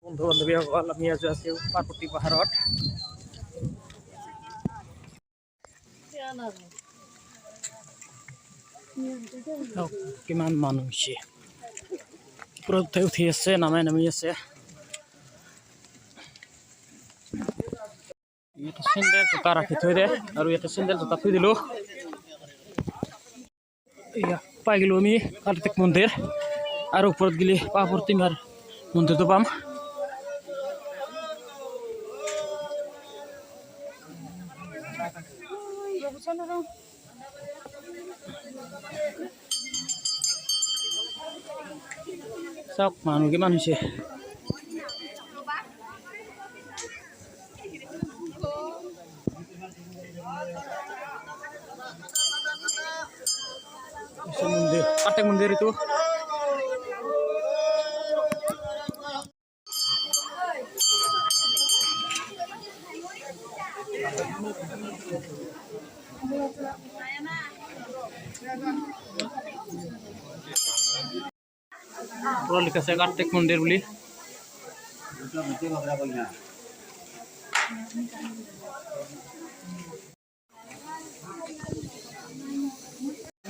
বন্ধু বান্ধৱীসকল আমি আজি আছো পাৰ্বতী পাহাৰত। কিমান মানুহ হৈছে, ওপৰত উঠি আছে, নামি আছে। ইয়াতে চেণ্ডেল জোতা ৰাখি থৈ দে আৰু ইয়াতে চেণ্ডেল জোতা থৈ দিলোঁ। এয়া পাই গ'লোঁ আমি কাৰ্তিক মন্দিৰ আৰু ওপৰত গ'লে পাৰ্বতী মাৰ মন্দিৰটো পাম। চাওক মানুহ কিমান হৈছে। মন্দিৰ কাৰ্তিক মন্দিৰ এইটো। লিখা আছে কাৰ্তিক মন্দিৰ বুলি।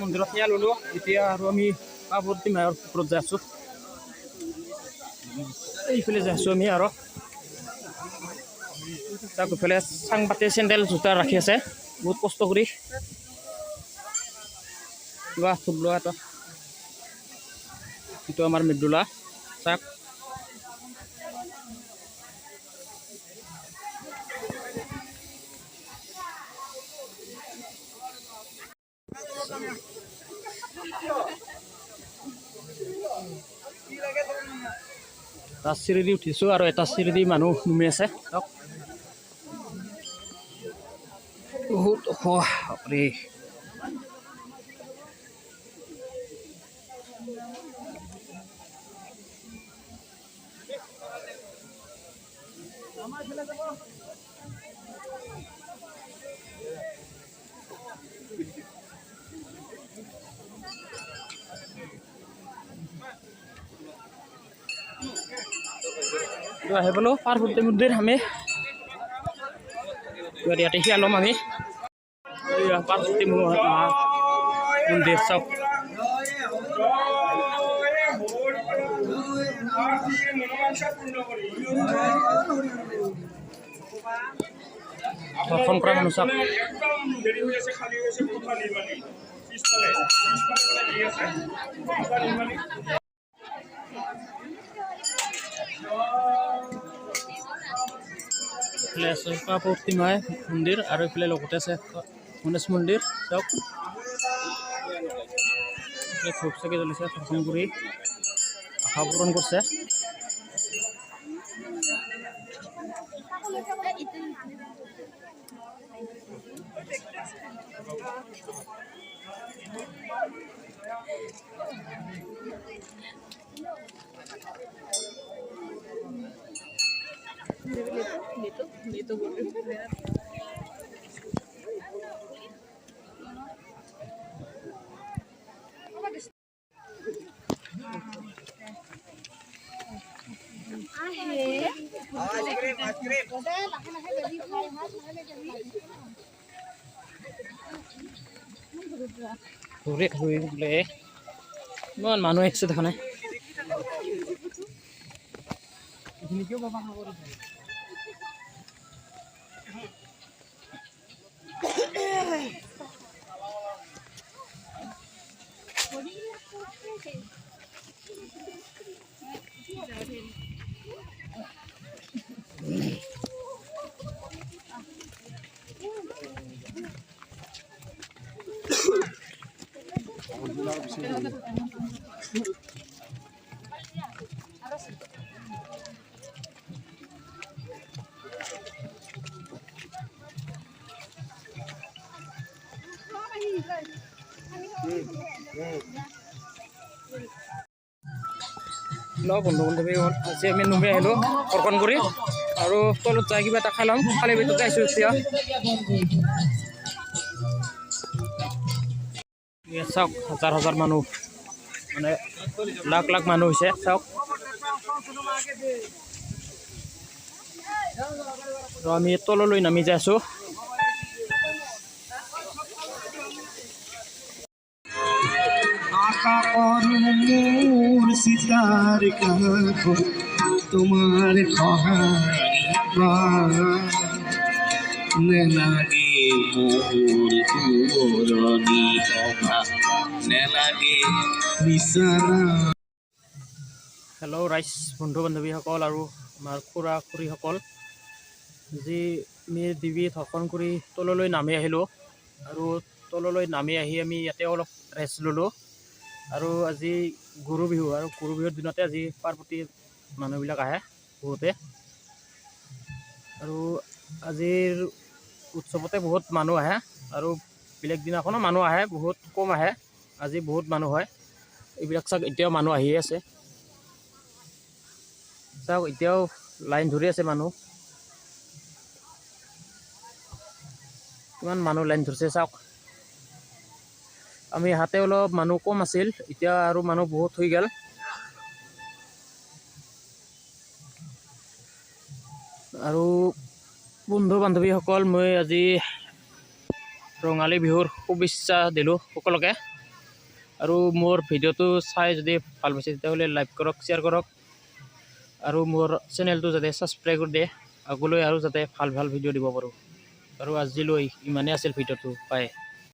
মন্দিৰত সেয়া ললো। এতিয়া আৰু আমি পাৰ্বতী মাৰ ওপৰত যাই আছো। এইফালে যাই আছো আমি আৰু তাক ইফালে চাং পাতি চেণ্ডেল জোতা ৰাখি আছে বহুত কষ্ট কৰি। লোৱা থুপ লোৱা এটা, এইটো আমাৰ মৃদুলা চাক। এটা চিৰি দি উঠিছো আৰু এটা চিৰি দি মানুহ নুমি আছে। বহুত বাপৰে। আহি পালো পাৰ্বতী মন্দিৰ। আমি ইয়াতে সেয়া ল'ম আমি পাৰ্বতী মন্দিৰ চাওক। দৰ্শন কৰা মানুহ চাওক। এইফালে আছে পাৰ্বতী মাই মন্দিৰ আৰু এইফালে লগতে আছে গণেশ মন্দিৰ চাওক। ধূপ চাকি জ্বলিছে, দৰ্শন কৰি আশা পূৰণ কৰিছে। ইমান মানুহ আহিছে দেখা নাই। বন্ধু বান্ধৱী আজি আমি নুমি আহিলোঁ দৰ্শন কৰি আৰু তলত যাই কিবা এটা খাই ল'ম। খালি ভিতৰত আহিছোঁ এতিয়া। চাওক হাজাৰ হাজাৰ মানুহ, মানে লাখ লাখ মানুহ হৈছে চাওক। তো আমি তললৈ নামি যাই আছোঁ। আঁকা করো মোর সীতার কাকো তোমার নেলাগে মোর পুরনি সভা নেলাগে বিচাৰা। হেল্ল' ৰাইজ, বন্ধু বান্ধৱীসকল আৰু আমাৰ খুৰা খুৰীসকল, যি আমি ডিবি ধৰ্ষণ কৰি তললৈ নামি আহিলোঁ আৰু তললৈ নামি আহি আমি ইয়াতে অলপ ৰেষ্ট ল'লোঁ। আৰু আজি গৰু বিহু, আৰু গৰু বিহুৰ দিনতে আজি পাৰ্বতী মানুহবিলাক আহে বহুতে, আৰু আজিৰ উৎসৱতে বহুত মানুহ আহে, আৰু বেলেগ দিনাখনো মানুহ আহে, বহুত কম আহে, আজি বহুত মানুহ হয়। এইবিলাক চাওক, এতিয়াও মানুহ আহিয়ে আছে, চাওক এতিয়াও লাইন ধৰি আছে মানুহ, কিমান মানুহ লাইন ধৰিছে চাওক। আমি হাতে অলপ মানুহ কম আছিল, এতিয়া আৰু মানুহ বহুত হৈ গ'ল। আৰু বন্ধু বান্ধৱীসকল, মই আজি ৰঙালী বিহুৰ শুভেচ্ছা দিলোঁ সকলোকে। আৰু মোৰ ভিডিঅ'টো চাই যদি ভাল পাইছে তেতিয়াহ'লে লাইক কৰক, শ্বেয়াৰ কৰক, আৰু মোৰ চেনেলটো যাতে ছাবস্ক্ৰাইব কৰি দিয়ে, আগলৈ আৰু যাতে ভাল ভাল ভিডিঅ' দিব পাৰোঁ। আৰু আজিলৈ ইমানেই আছিল ভিডিঅ'টো, বাই।